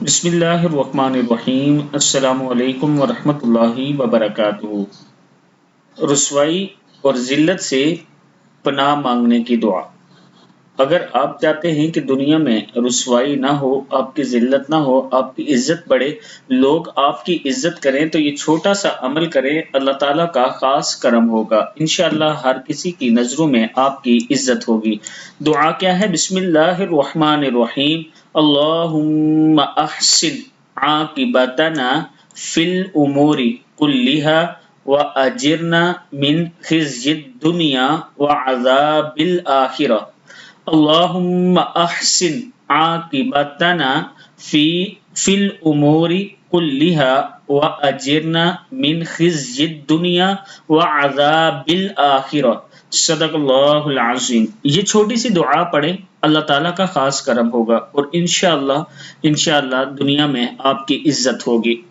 بسم اللہ الرحمن الرحیم۔ السلام علیکم ورحمۃ اللہ وبرکاتہ۔ رسوائی اور ذلت سے پناہ مانگنے کی دعا۔ اگر آپ چاہتے ہیں کہ دنیا میں رسوائی نہ ہو، آپ کی ذلت نہ ہو، آپ کی عزت بڑھے، لوگ آپ کی عزت کریں، تو یہ چھوٹا سا عمل کریں، اللہ تعالیٰ کا خاص کرم ہوگا۔ انشاءاللہ ہر کسی کی نظروں میں آپ کی عزت ہوگی۔ دعا کیا ہے؟ بسم اللہ الرحمن الرحیم۔ اللہم احسن عاقبتنا فی الامور کلها واجرنا من خزي الدنیا وعذاب الآخرہ۔ اللہم احسن عاقبتنا فی الامور کلها واجرنا من خزي الدنیا وعذاب الآخرہ۔ صدق اللہ العظیم۔ یہ چھوٹی سی دعا پڑھیں، اللہ تعالیٰ کا خاص کرم ہوگا اور انشاءاللہ دنیا میں آپ کی عزت ہوگی۔